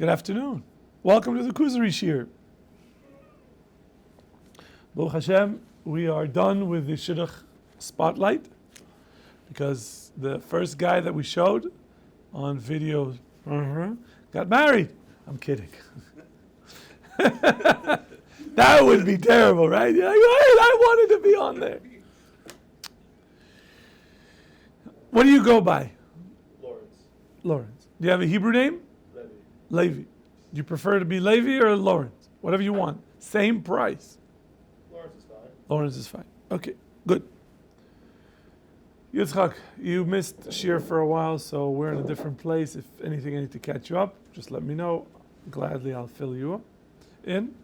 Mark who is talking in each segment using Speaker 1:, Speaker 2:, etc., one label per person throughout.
Speaker 1: Good afternoon. Welcome to the Kuzari Shir. Baruch Hashem, we are done with the Shidduch spotlight because the first guy that we showed on video got married. I'm kidding. That would be terrible, right? You're like, I wanted to be on there. What do you go by? Lawrence. Do you have a Hebrew name? Levi. Do you prefer to be Levi or Lawrence? Whatever you want. Same price. Lawrence is fine. Okay, good. Yitzchak, you missed Shir for a while, so we're in a different place. If anything I need to catch you up, just let me know. Gladly I'll fill you up in.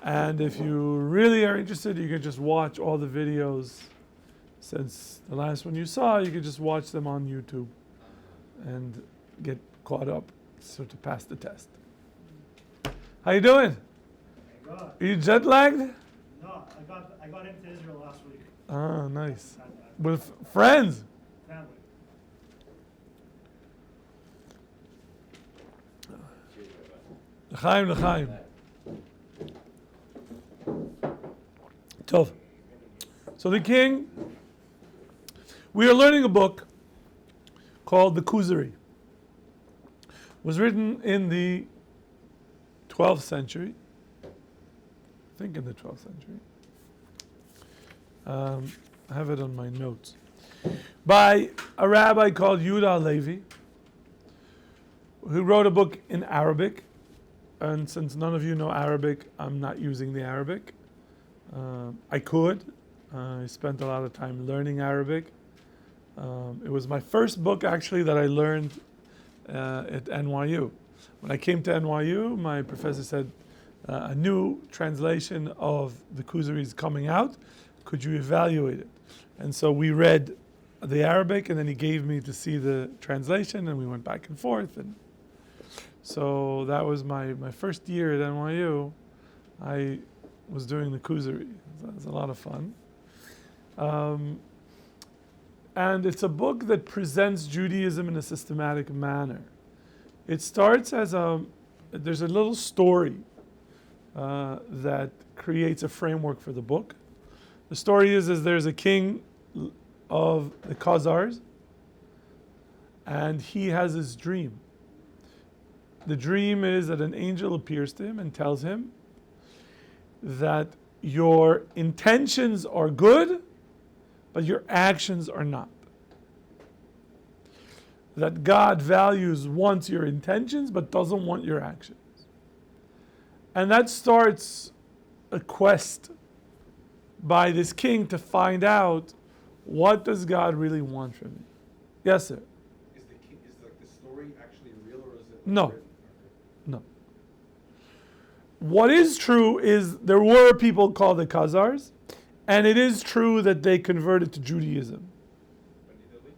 Speaker 1: And if you really are interested, you can just watch all the videos. Since the last one you saw, you can just watch them on YouTube and get caught up so to pass the test. How you doing?
Speaker 2: Good.
Speaker 1: Are you jet lagged?
Speaker 2: No, I got into Israel last week.
Speaker 1: Ah, nice. With friends?
Speaker 2: Family.
Speaker 1: L'chaim, l'chaim. Tov. So the king, we are learning a book called the Kuzari. It was written in the 12th century. I think in the 12th century. I have it on my notes. By a rabbi called Yehuda Levi, who wrote a book in Arabic. And since none of you know Arabic, I'm not using the Arabic. I could. I spent a lot of time learning Arabic. It was my first book, actually, that I learned at NYU. When I came to NYU, my professor said, a new translation of the Kuzari is coming out. Could you evaluate it? And so we read the Arabic, and then he gave me to see the translation, and we went back and forth. And so that was my first year at NYU. I was doing the Kuzari. It was a lot of fun. And it's a book that presents Judaism in a systematic manner. It starts as there's a little story that creates a framework for the book. The story is there's a king of the Kuzars, and he has this dream. The dream is that an angel appears to him and tells him that your intentions are good, but your actions are not. That God wants your intentions, but doesn't want your actions. And that starts a quest by this king to find out, what does God really want from me? Yes, sir.
Speaker 3: Is the story actually real, or is it?
Speaker 1: No. No. What is true is there were people called the Kuzars, and it is true that they converted to Judaism.
Speaker 3: When did they leave?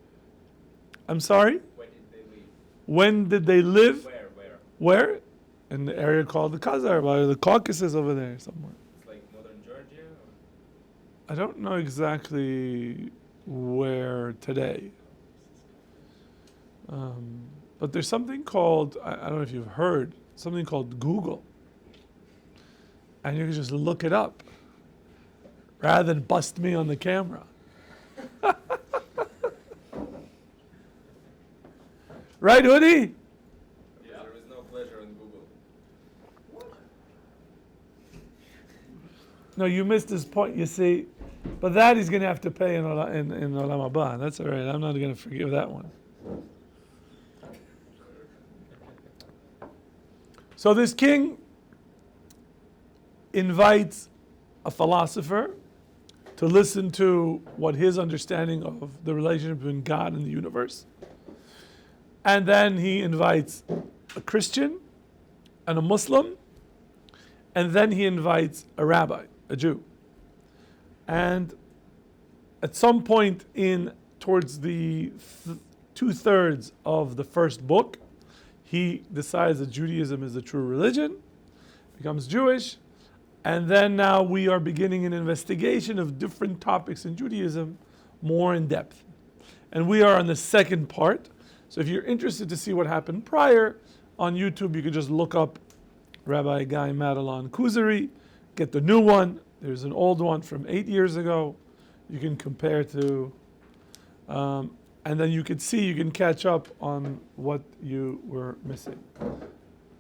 Speaker 1: I'm sorry?
Speaker 3: When did they leave?
Speaker 1: When did they live?
Speaker 3: Where?
Speaker 1: In the area called the Kuzar, by the Caucasus over there somewhere.
Speaker 3: It's like northern Georgia?
Speaker 1: I don't know exactly where today. But there's something called, I don't know if you've heard, something called Google. And you can just look it up rather than bust me on the camera. Right, Hoodie?
Speaker 3: Yeah. There is no pleasure in Google.
Speaker 1: No, you missed his point, you see. But that he's going to have to pay in Olam Haba. That's all right. I'm not going to forgive that one. So this king invites a philosopher to listen to what his understanding of the relationship between God and the universe. And then he invites a Christian and a Muslim, and then he invites a rabbi, a Jew. And at some point towards the 2/3 of the first book, he decides that Judaism is the true religion, becomes Jewish, and then now we are beginning an investigation of different topics in Judaism, more in depth. And we are on the second part. So if you're interested to see what happened prior, on YouTube, you can just look up Rabbi Guy Matlon Kuzari, get the new one. There's an old one from 8 years ago. You can compare to, and then you can catch up on what you were missing.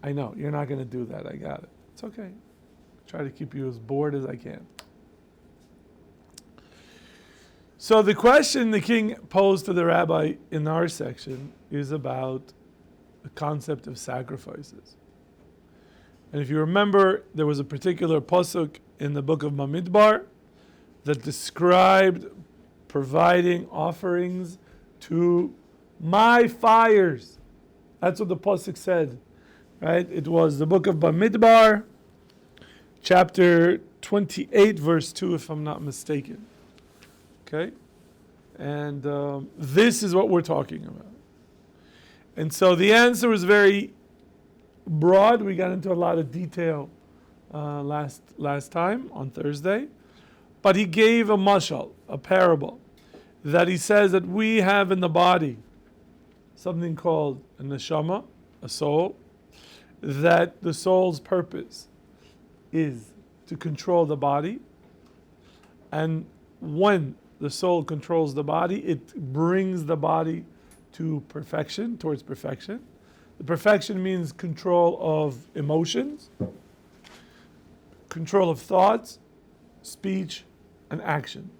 Speaker 1: I know, you're not going to do that. I got it. It's okay. Try to keep you as bored as I can. So the question the king posed to the rabbi in our section is about the concept of sacrifices. And if you remember, there was a particular pasuk in the book of Bamidbar that described providing offerings to my fires. That's what the pasuk said, right? It was the book of Bamidbar, chapter 28, verse 2, if I'm not mistaken. Okay? And this is what we're talking about. And so the answer was very broad. We got into a lot of detail last time on Thursday. But he gave a mashal, a parable, that he says that we have in the body something called a neshama, a soul, that the soul's purpose is to control the body. And when the soul controls the body, it brings the body to perfection, towards perfection. The perfection means control of emotions, control of thoughts, speech, and actions.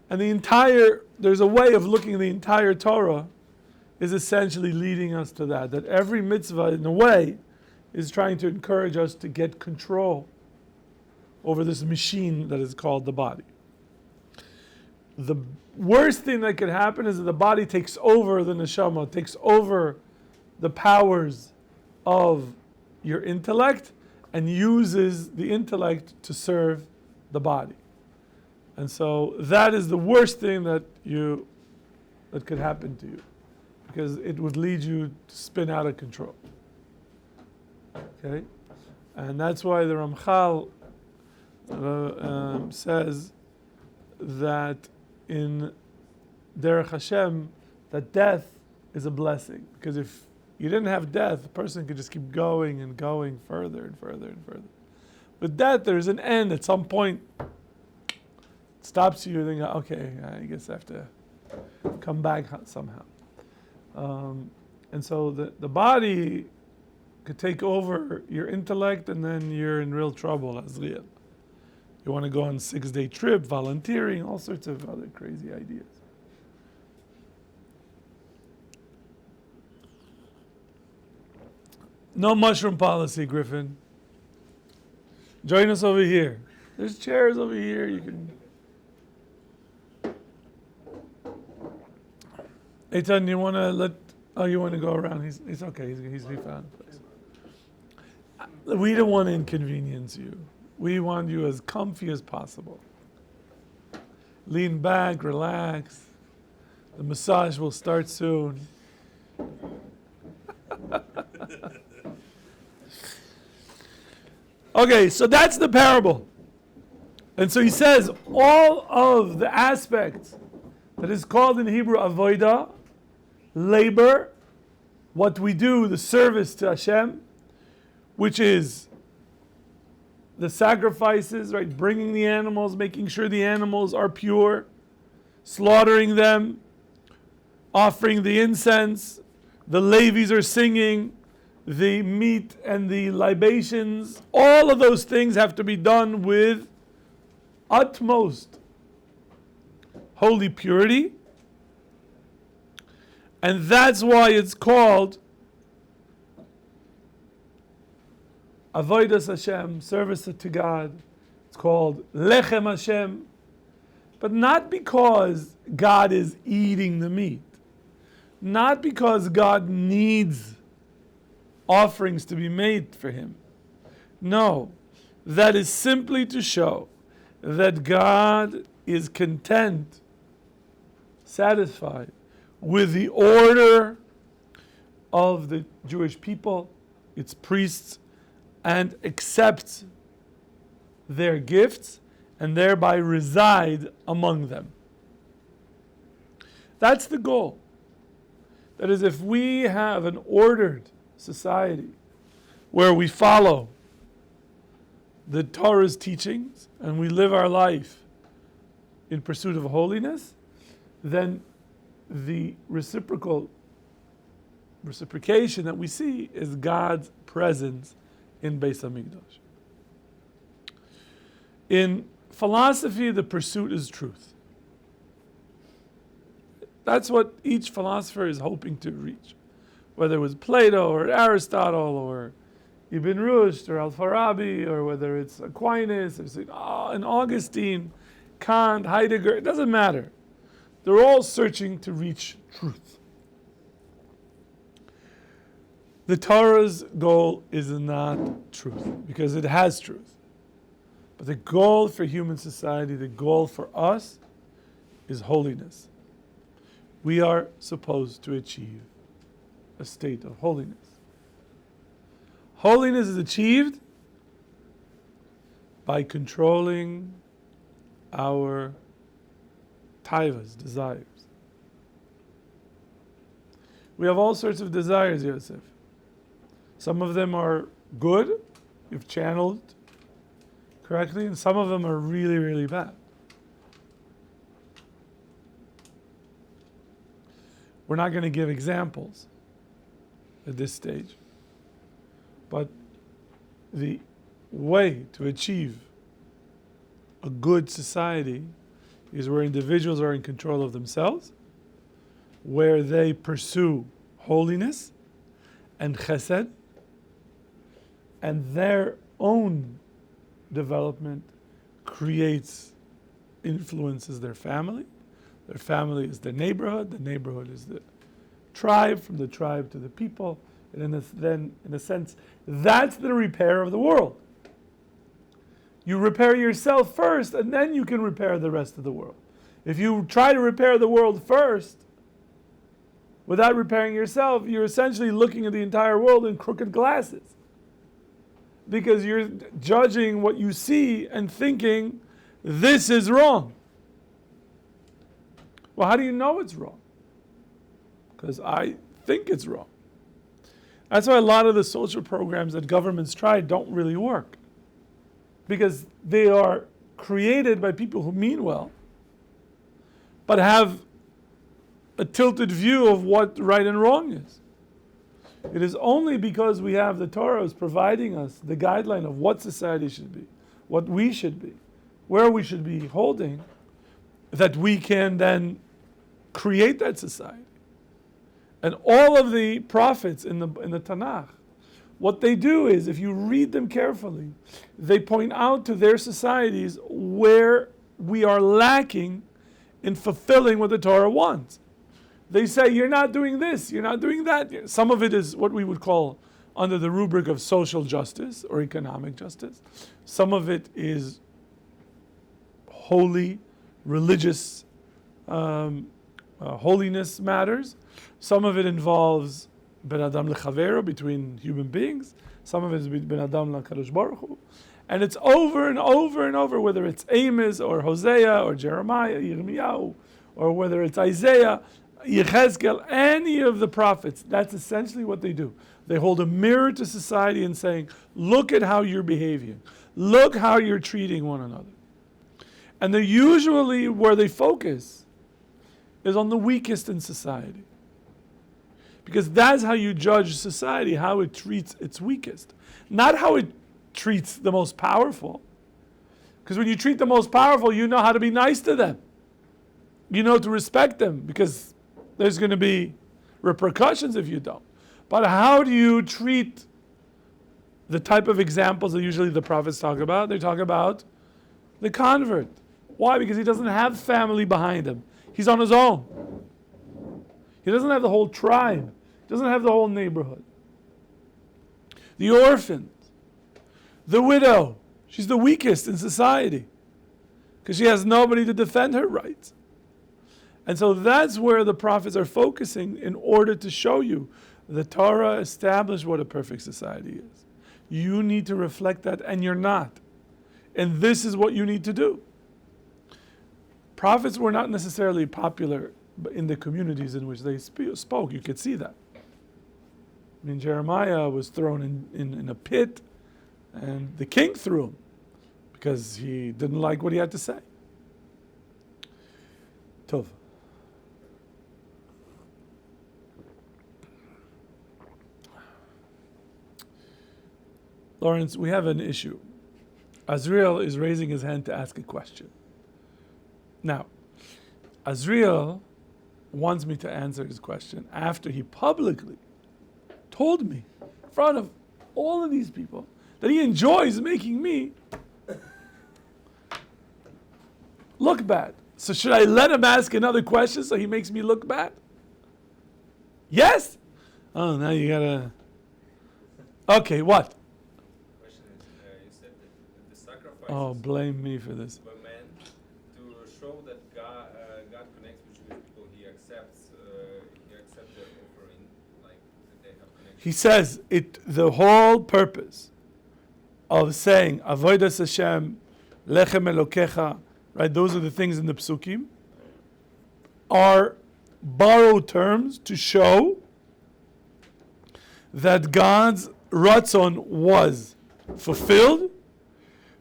Speaker 1: And there's a way of looking at the entire Torah is essentially leading us to that every mitzvah, in a way, is trying to encourage us to get control over this machine that is called the body. The worst thing that could happen is that the body takes over the neshama, takes over the powers of your intellect and uses the intellect to serve the body. And so that is the worst thing that could happen to you, because it would lead you to spin out of control. Okay? And that's why the Ramchal says that in Derech Hashem, that death is a blessing. Because if you didn't have death, the person could just keep going and going further and further and further. With death, there's an end. At some point, it stops you and then go, okay, I guess I have to come back somehow. And so the body could take over your intellect, and then you're in real trouble as real. You want to go on a 6-day trip, volunteering, all sorts of other crazy ideas. No mushroom policy, Griffin. Join us over here. There's chairs over here. You can. Eitan, you want to you want to go around? He's okay. He's found a place. We don't want to inconvenience you. We want you as comfy as possible. Lean back, relax. The massage will start soon. Okay, so that's the parable. And so he says all of the aspects that is called in Hebrew avodah, labor, what we do, the service to Hashem, which is the sacrifices, right? Bringing the animals, making sure the animals are pure, slaughtering them, offering the incense, the Levies are singing, the meat and the libations, all of those things have to be done with utmost holy purity. And that's why it's called Avodas Hashem, service to God. It's called Lechem Hashem. But not because God is eating the meat. Not because God needs offerings to be made for him. No, that is simply to show that God is content, satisfied with the order of the Jewish people, its priests, and accepts their gifts and thereby reside among them. That's the goal. That is, if we have an ordered society where we follow the Torah's teachings and we live our life in pursuit of holiness, then the reciprocation that we see is God's presence in Beis Hamikdash. In philosophy, the pursuit is truth. That's what each philosopher is hoping to reach. Whether it was Plato or Aristotle or Ibn Rushd or Al-Farabi, or whether it's Aquinas or and Augustine, Kant, Heidegger, it doesn't matter. They're all searching to reach truth. The Torah's goal is not truth, because it has truth. But the goal for human society, the goal for us, is holiness. We are supposed to achieve a state of holiness. Holiness is achieved by controlling our taivas, desires. We have all sorts of desires, Yosef. Some of them are good, you've channeled correctly, and some of them are really, really bad. We're not going to give examples at this stage, but the way to achieve a good society is where individuals are in control of themselves, where they pursue holiness and chesed, and their own development influences their family. Their family is the neighborhood is the tribe, from the tribe to the people, and then in a sense, that's the repair of the world. You repair yourself first, and then you can repair the rest of the world. If you try to repair the world first, without repairing yourself, you're essentially looking at the entire world in crooked glasses. Because you're judging what you see and thinking, this is wrong. Well, how do you know it's wrong? Because I think it's wrong. That's why a lot of the social programs that governments try don't really work. Because they are created by people who mean well, but have a tilted view of what right and wrong is. It is only because we have the Torah is providing us the guideline of what society should be, what we should be, where we should be holding, that we can then create that society. And all of the prophets in the Tanakh, what they do is, if you read them carefully, they point out to their societies where we are lacking in fulfilling what the Torah wants. They say, you're not doing this, you're not doing that. Some of it is what we would call under the rubric of social justice or economic justice. Some of it is holy, religious holiness matters. Some of it involves ben adam lechavero, between human beings. Some of it is ben adam lakadosh baruch hu. And it's over and over and over, whether it's Amos or Hosea or Jeremiah, Yirmiyahu, or whether it's Isaiah, Yechezkel, any of the prophets. That's essentially what they do. They hold a mirror to society and saying, look at how you're behaving. Look how you're treating one another. And they're usually, where they focus is on the weakest in society. Because that's how you judge society, how it treats its weakest. Not how it treats the most powerful. Because when you treat the most powerful, you know how to be nice to them. You know to respect them, because there's going to be repercussions if you don't. But how do you treat the type of examples that usually the prophets talk about? They talk about the convert. Why? Because he doesn't have family behind him. He's on his own. He doesn't have the whole tribe. He doesn't have the whole neighborhood. The orphan, the widow, she's the weakest in society because she has nobody to defend her rights. And so that's where the prophets are focusing in order to show you the Torah established what a perfect society is. You need to reflect that, and you're not. And this is what you need to do. Prophets were not necessarily popular in the communities in which they spoke. You could see that. I mean, Jeremiah was thrown in a pit, and the king threw him because he didn't like what he had to say. Tov. Lawrence, we have an issue. Azriel is raising his hand to ask a question. Now, Azriel wants me to answer his question after he publicly told me in front of all of these people that he enjoys making me look bad. So should I let him ask another question so he makes me look bad? Yes? Oh, now you gotta... Okay, what?
Speaker 4: Question is, you said that the sacrifices
Speaker 1: Oh, blame me for this.
Speaker 4: were meant to show that God connects with Jewish people. He accepts their offering, like that they have connection.
Speaker 1: He says the whole purpose of saying Avodas Hashem, Lechem Elokecha, right? Those are the things in the psukim, are borrowed terms to show that God's ratzon was fulfilled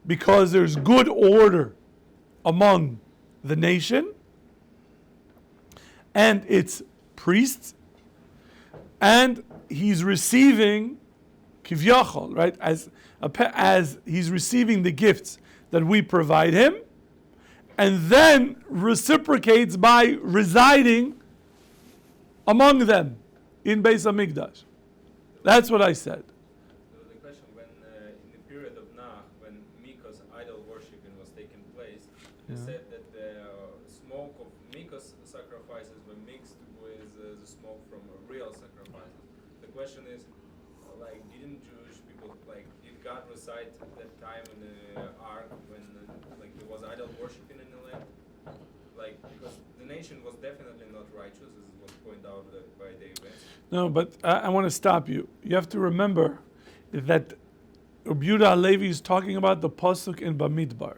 Speaker 1: because there's good order among the nation and its priests, and he's receiving kivyachol, right? As he's receiving the gifts that we provide him, and then reciprocates by residing among them in Beis Hamikdash. That's what I said.
Speaker 4: So the question, when in the period of Nah, when Miko's idol worshiping was taking place, they said that the smoke of Miko's sacrifices were mixed with the smoke from real sacrifices. The question is, like, didn't Jewish people, like, did God reside at that time in the ark when, like, there was idol worshiping in the land? Like, because the nation was definitely not righteous, as was pointed out by the events.
Speaker 1: No, but I want to stop you. You have to remember that Rabbi Yehuda Halevi is talking about the pasuk in Bamidbar.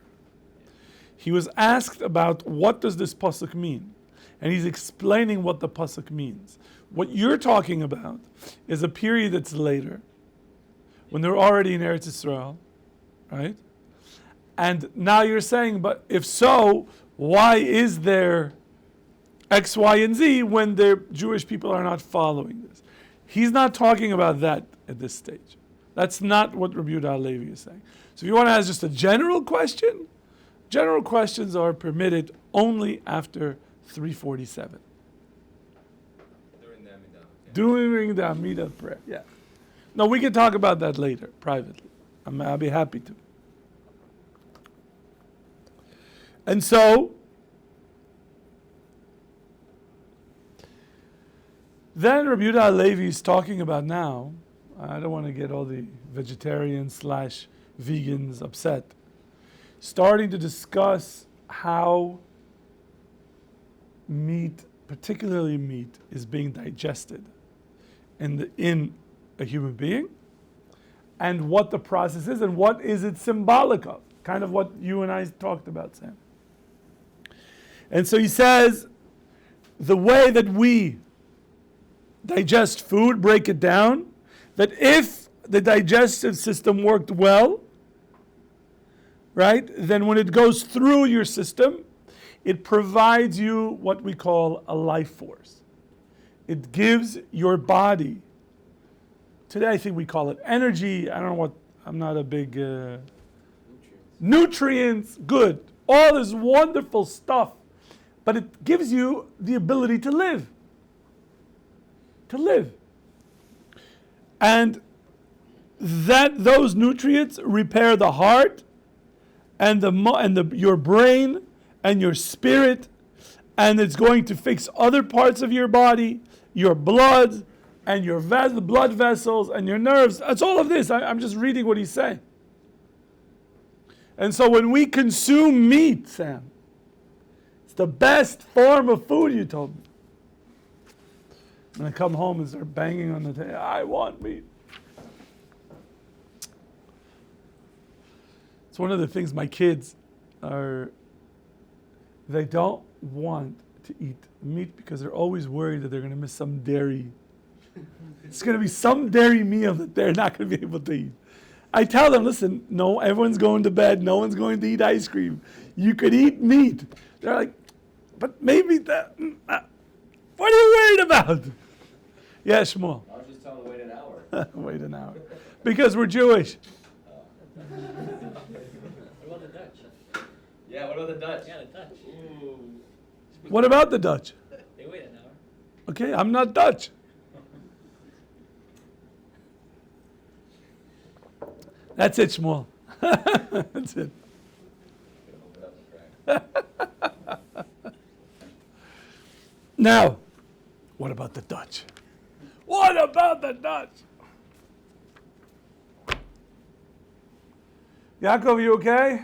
Speaker 1: He was asked about what does this pasuk mean, and he's explaining what the pasuk means. What you're talking about is a period that's later, when they're already in Eretz Yisrael, right? And now you're saying, but if so, why is there X, Y, and Z when the Jewish people are not following this? He's not talking about that at this stage. That's not what Rabbi Yehuda Halevi is saying. So if you want to ask just a general question, general questions are permitted only after 347.
Speaker 4: During the Amidah.
Speaker 1: During the Amidah prayer, yeah. No, we can talk about that later, privately. I'll be happy to. And so, then Rabbi Yehuda Halevi is talking about now, I don't want to get all the vegetarians / vegans upset, starting to discuss how meat, particularly meat, is being digested in a human being, and what the process is, and what is it symbolic of, kind of what you and I talked about, Sam. And so he says, the way that we digest food, break it down, that if the digestive system worked well, right, then when it goes through your system, it provides you what we call a life force. It gives your body, today I think we call it energy, I don't know what, I'm not a big... nutrients, good. All this wonderful stuff. But it gives you the ability to live. To live. And those nutrients repair the heart and your brain and your spirit, and it's going to fix other parts of your body, your blood and your blood vessels and your nerves. That's all of this. I'm just reading what he's saying. And so when we consume meat, Sam, it's the best form of food, you told me. When I come home and start banging on the table, I want meat. It's one of the things my kids they don't want to eat meat because they're always worried that they're going to miss some dairy. It's going to be some dairy meal that they're not going to be able to eat. I tell them, listen, no, everyone's going to bed. No one's going to eat ice cream. You could eat meat. They're like, but maybe that. What are you worried about? Yeah, Shmuel.
Speaker 5: I was just telling them wait an hour.
Speaker 1: Wait an hour. Because we're Jewish.
Speaker 6: What about the Dutch?
Speaker 5: Yeah, what about the Dutch?
Speaker 6: Yeah, the Dutch.
Speaker 5: Ooh.
Speaker 1: What about the Dutch?
Speaker 6: They wait an hour.
Speaker 1: Okay, I'm not Dutch. That's it, Shmuel. That's it. Now, what about the Dutch? What about the Dutch? Yaakov, you okay?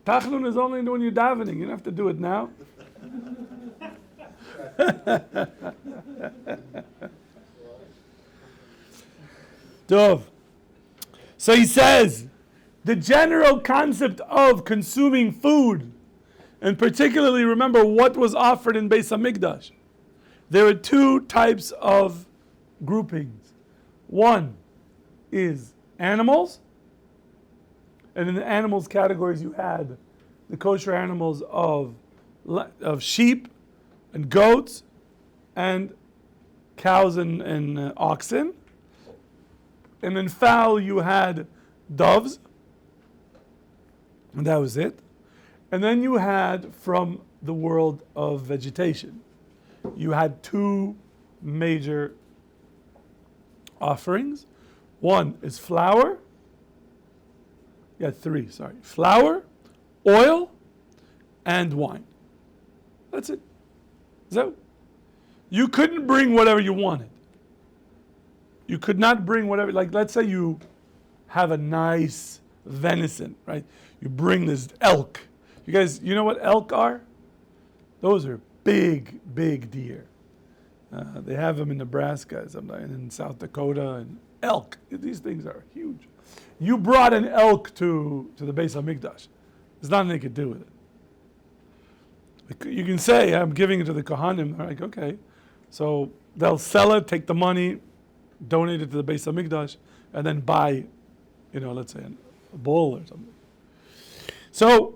Speaker 1: Tachlun is only when you're davening. You don't have to do it now. Dov. So he says, the general concept of consuming food, and particularly remember what was offered in Beis HaMikdash. There are two types of groupings. One is animals, and in the animals categories you had the kosher animals of sheep and goats and cows and oxen. And in fowl you had doves, and that was it. And then you had from the world of vegetation, you had two major offerings. One is flour. You had three, sorry. Flour, oil, and wine. That's it. So, you couldn't bring whatever you wanted. You could not bring whatever, like let's say you have a nice venison, right? You bring this elk. You guys, you know what elk are? Those are big, big deer. They have them in Nebraska, sometimes in South Dakota, and elk. These things are huge. You brought an elk to the Beis HaMikdash. There's nothing they could do with it. You can say, I'm giving it to the Kohanim. They're like, okay. So they'll sell it, take the money, donate it to the Beis HaMikdash, and then buy, let's say a bull or something. So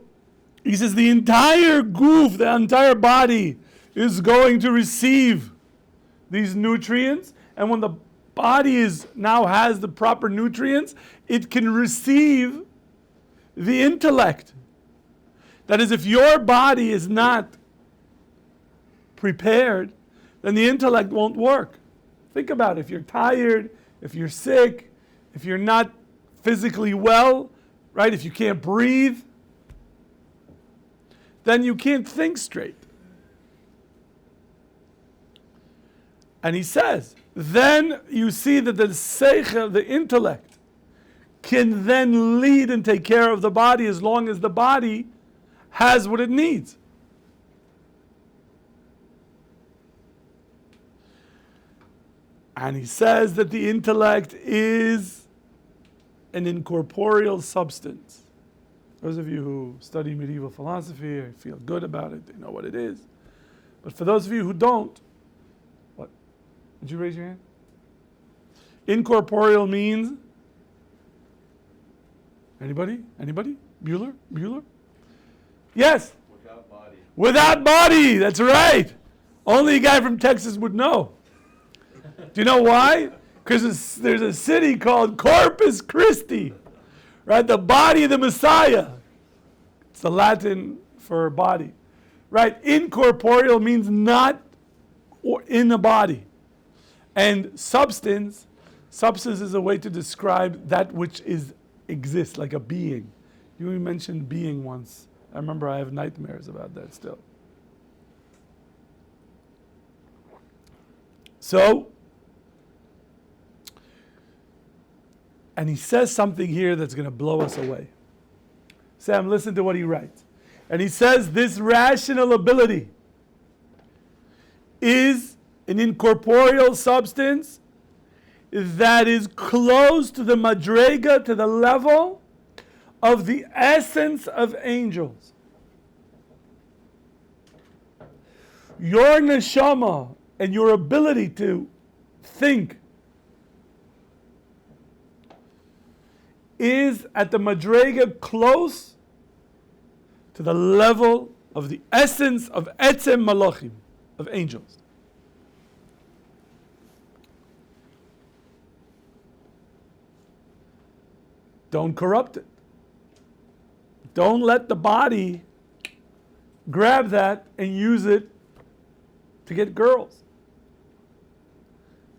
Speaker 1: he says the entire goof, the entire body is going to receive these nutrients, and when the body now has the proper nutrients, it can receive the intellect. That is, if your body is not prepared, then the intellect won't work. Think about it. If you're tired, if you're sick, if you're not physically well, right? If you can't breathe, then you can't think straight. And he says, then you see that the seichel, the intellect, can then lead and take care of the body as long as the body has what it needs. And he says that the intellect is an incorporeal substance. Those of you who study medieval philosophy feel good about it, they know what it is. But for those of you who don't, what? Did you raise your hand? Incorporeal means? Anybody? Bueller? Yes?
Speaker 5: Without body.
Speaker 1: Without body, that's right. Only a guy from Texas would know. Do you know why? Because there's a city called Corpus Christi, right? The body of the Messiah. It's the Latin for body, right? Incorporeal means not or in a body. And substance is a way to describe that which exists, like a being. You mentioned being once. I remember I have nightmares about that still. So, and he says something here that's going to blow us away. Sam, listen to what he writes. And he says this rational ability is an incorporeal substance that is close to the madrega, to the level of the essence of angels. your neshama and your ability to think is at the madrega close to the level of the essence of etzem malachim, of angels. Don't corrupt it. Don't let the body grab that and use it to get girls.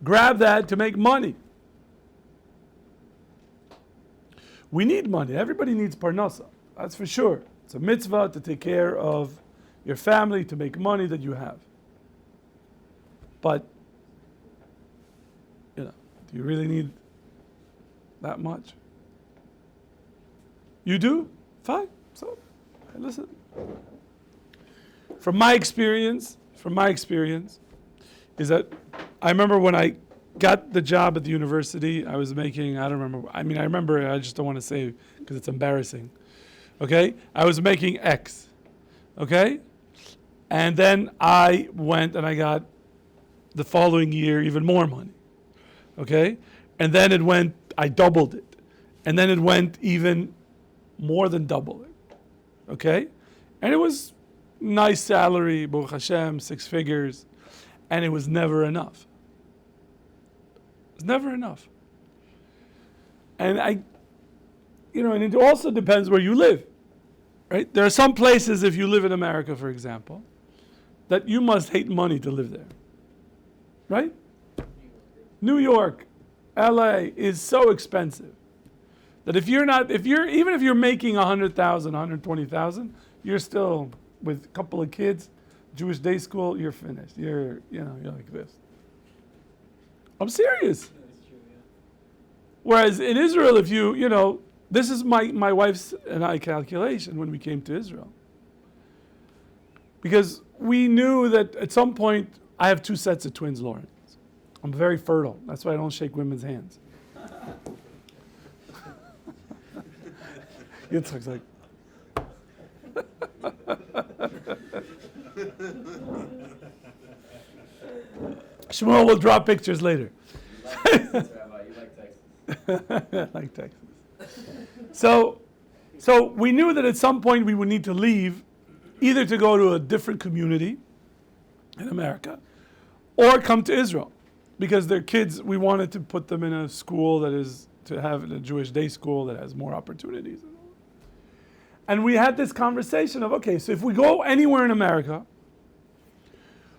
Speaker 1: Grab that to make money. We need money. Everybody needs parnasa. That's for sure. It's a mitzvah to take care of your family, to make money that you have. But, do you really need that much? You do? Fine. So, listen. From my experience, is that I remember when I got the job at the university, I was making, I remember, I just don't want to say because it's embarrassing. Okay? I was making X. Okay? And then I went and I got the following year even more money. Okay? And then it went, I doubled it. And then it went even more than double it. Okay? And it was nice salary, Baruch Hashem, 6 figures. And it was never enough. It's never enough. And and it also depends where you live. Right? There are some places, if you live in America, for example, that you must hate money to live there. Right? New York, LA is so expensive that even if you're making 100,000, 120,000, you're still with a couple of kids, Jewish day school, you're finished. You're like this. I'm serious.
Speaker 6: That's true, yeah.
Speaker 1: Whereas in Israel, if this is my wife's and I calculation when we came to Israel. Because we knew that at some point, I have 2 sets of twins, Lawrence. I'm very fertile. That's why I don't shake women's hands. Yitzchak's like, Shmuel will draw pictures later.
Speaker 5: You like Texas, Rabbi. You like Texas.
Speaker 1: I like Texas. So we knew that at some point we would need to leave, either to go to a different community in America, or come to Israel, because their kids, we wanted to put them in a school that is to have a Jewish day school that has more opportunities. And we had this conversation of, okay, so if we go anywhere in America,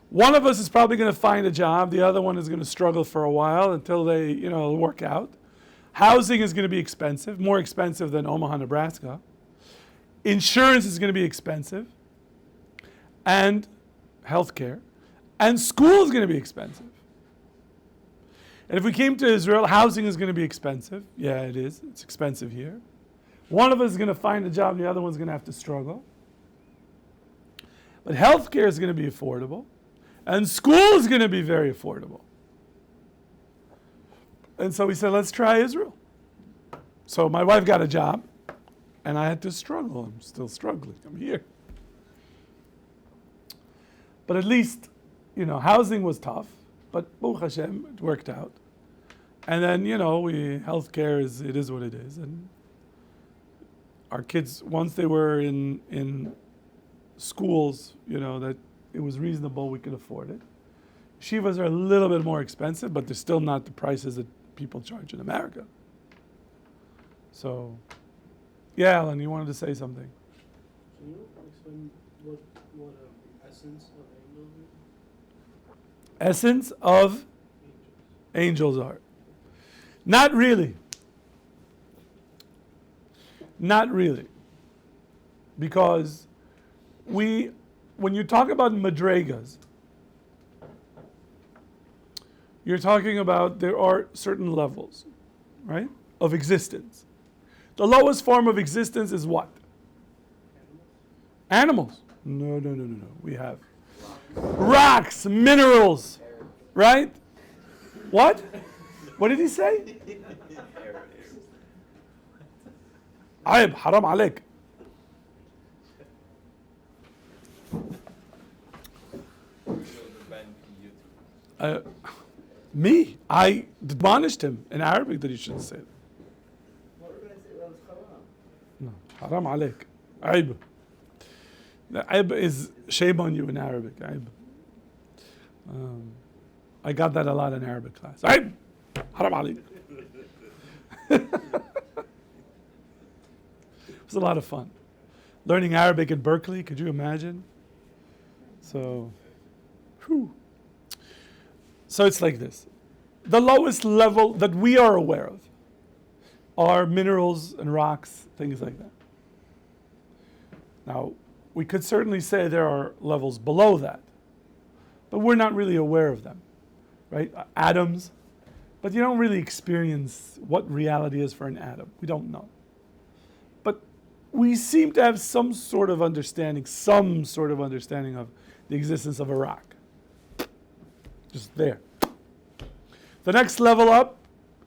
Speaker 1: one of us is probably going to find a job, the other one is going to struggle for a while until they, work out. Housing is going to be expensive, more expensive than Omaha, Nebraska. Insurance is going to be expensive. And healthcare. And school is going to be expensive. And if we came to Israel, housing is going to be expensive. Yeah, it is. It's expensive here. One of us is going to find a job, and the other one's going to have to struggle. But healthcare is going to be affordable. And school is going to be very affordable. And so we said, let's try Israel. So my wife got a job, and I had to struggle. I'm still struggling. I'm here. But at least, housing was tough, but Baruch Hashem, it worked out. And then, healthcare it is what it is. And our kids, once they were in schools, that it was reasonable, we could afford it. Yeshivas are a little bit more expensive, but they're still not the prices that people charge in America. So, yeah, Alan, you wanted to say something.
Speaker 2: Can you explain what essence of angels is?
Speaker 1: Essence of angels are. Not really. Not really. Because when you talk about madregas, you're talking about there are certain levels, right, of existence. The lowest form of existence is what? Animals. No. We have rocks, minerals, right? What? What did he say? Ayib, haram alek. Me, I admonished him in Arabic that he shouldn't say it.
Speaker 5: What are we going to say? That was haram.
Speaker 1: No, haram عليك. عيب. The عيب is shame on you in Arabic. عيب. I got that a lot in Arabic class. عيب. haram عليك. It was a lot of fun. Learning Arabic in Berkeley, could you imagine? So, whew. So it's like this. The lowest level that we are aware of are minerals and rocks, things like that. Now, we could certainly say there are levels below that, but we're not really aware of them, right? Atoms, but you don't really experience what reality is for an atom. We don't know. But we seem to have some sort of understanding of the existence of a rock. Just there. The next level up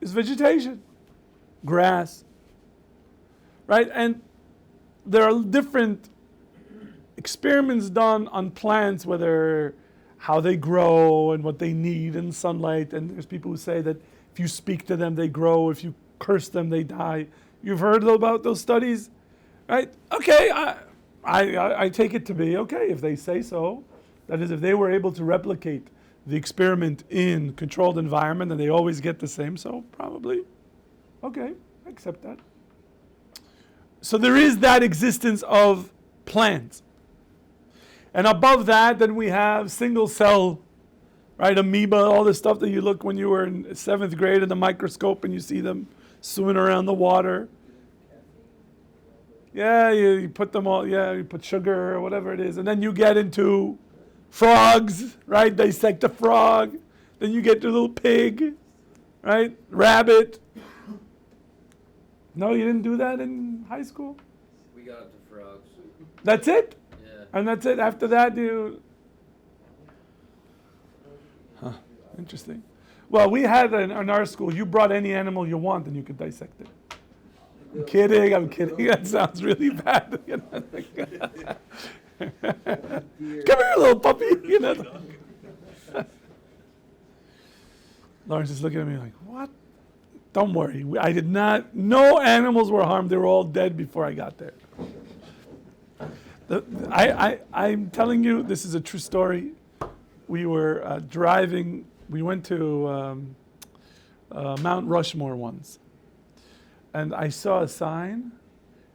Speaker 1: is vegetation, grass, right? And there are different experiments done on plants, whether how they grow and what they need and sunlight. And there's people who say that if you speak to them, they grow. If you curse them, they die. You've heard about those studies, right? Okay, I take it to be okay if they say so. That is, if they were able to replicate the experiment in controlled environment and they always get the same, so probably, okay, I accept that. So there is that existence of plants. And above that, then we have single cell, right, amoeba, all the stuff that you look when you were in 7th grade in the microscope and you see them swimming around the water. Yeah, you put them all, you put sugar or whatever it is, and then you get into frogs, right? Dissect a frog. Then you get to a little pig, right? Rabbit. No, you didn't do that in high school?
Speaker 5: We got up to frogs.
Speaker 1: That's it?
Speaker 5: Yeah.
Speaker 1: And that's it? After that, you... Huh, interesting. Well, we had in our school, you brought any animal you want and you could dissect it. I'm kidding. That sounds really bad. Come here, little puppy. Lawrence is looking at me like, what? Don't worry. I did not. No animals were harmed. They were all dead before I got there. I'm telling you, this is a true story. We were driving. We went to Mount Rushmore once. And I saw a sign.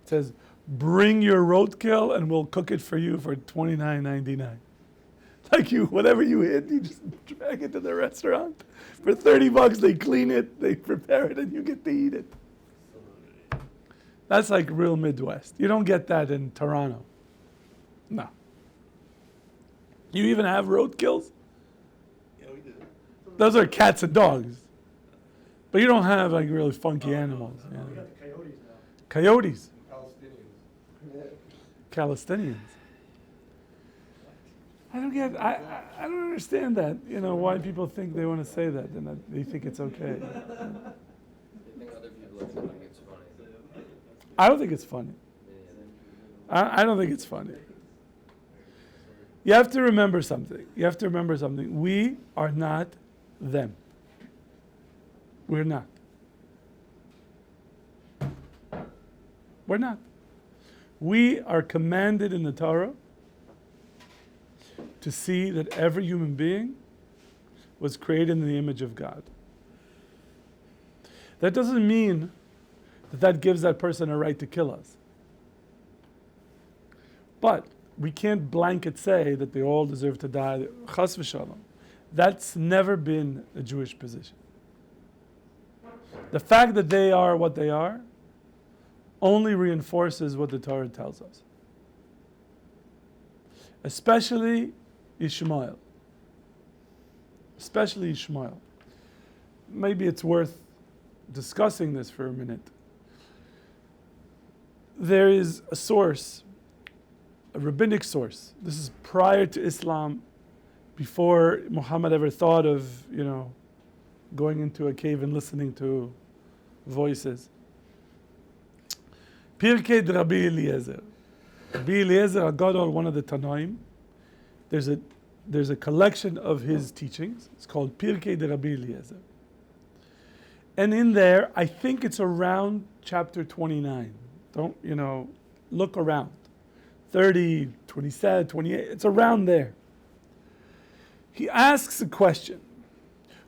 Speaker 1: It says, bring your roadkill and we'll cook it for you for $29.99. Like whatever you hit, you just drag it to the restaurant. For $30, they clean it, they prepare it, and you get to eat it. That's like real Midwest. You don't get that in Toronto. No. You even have roadkills?
Speaker 3: Yeah, we did.
Speaker 1: Those are cats and dogs. But you don't have like really funky animals.
Speaker 2: We got the coyotes now.
Speaker 1: Coyotes.
Speaker 3: Palestinians.
Speaker 1: Palestinians. I don't understand that. Why people think they want to say that and that they think it's okay.
Speaker 5: They think other people are thinking it's funny.
Speaker 1: I don't think it's funny. I don't think it's funny. You have to remember something. We are not them. We're not. We're not. We are commanded in the Torah to see that every human being was created in the image of God. That doesn't mean that gives that person a right to kill us. But we can't blanket say that they all deserve to die. Chas v'shalom. That's never been a Jewish position. The fact that they are what they are only reinforces what the Torah tells us. Especially Ishmael. Maybe it's worth discussing this for a minute. There is a source, a rabbinic source. This is prior to Islam, before Muhammad ever thought of, going into a cave and listening to voices. Pirkei Rabbi Eliezer. Rabbi Eliezer, a gadol, one of the Tanaim. There's a there's a collection of his teachings. It's called Pirkei de Rabbi Eliezer. And in there, I think it's around chapter 29. Don't, look around. 30, 27, 28, it's around there. He asks a question.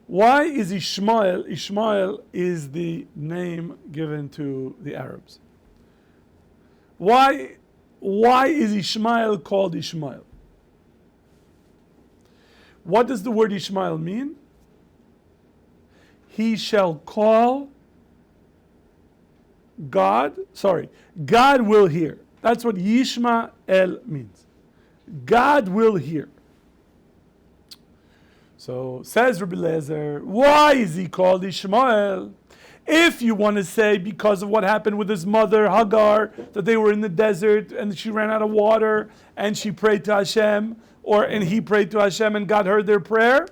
Speaker 1: Why is Ishmael? Ishmael is the name given to the Arabs. Why is Ishmael called Ishmael? What does the word Ishmael mean? He shall call God will hear. That's what Yishmael means. God will hear. So says Rabbi Eliezer, why is he called Ishmael? If you want to say because of what happened with his mother Hagar, that they were in the desert and she ran out of water and she prayed to Hashem, and he prayed to Hashem and God heard their prayer,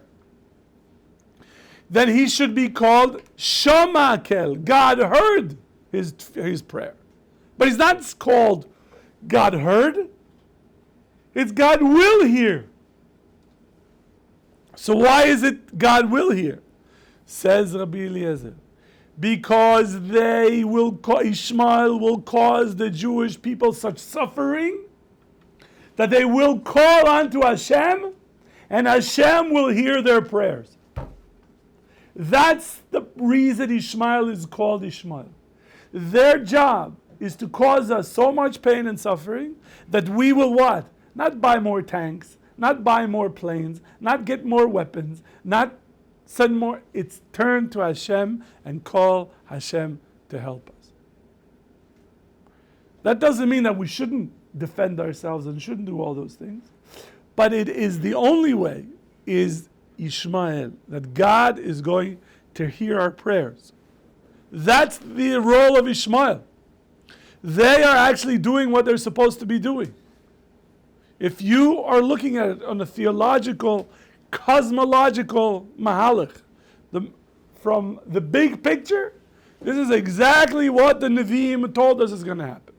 Speaker 1: then he should be called Shomakel. God heard his prayer. But he's not called God heard. It's God will hear. So why is it God will hear? Says Rabbi Eliezer. Because Ishmael will cause the Jewish people such suffering that they will call unto Hashem and Hashem will hear their prayers. That's the reason Ishmael is called Ishmael. Their job is to cause us so much pain and suffering that we will what? Not buy more tanks, not buy more planes, not get more weapons, not send more. It's turn to Hashem and call Hashem to help us. That doesn't mean that we shouldn't defend ourselves and shouldn't do all those things. But it is the only way is Ishmael, that God is going to hear our prayers. That's the role of Ishmael. They are actually doing what they're supposed to be doing. If you are looking at it on a theological, cosmological mahalach, from the big picture, this is exactly what the Nevi'im told us is going to happen.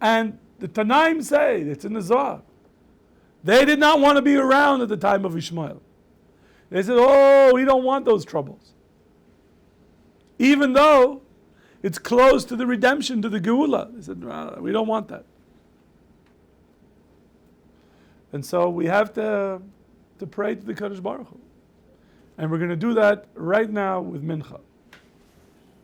Speaker 1: And the Tanaim say, it's in the Zohar, they did not want to be around at the time of Ishmael. They said, oh, we don't want those troubles. Even though it's close to the redemption, to the Geula. They said, no, we don't want that. And so we have to pray to the Kadosh Baruch Hu. And we're going to do that right now with Mincha.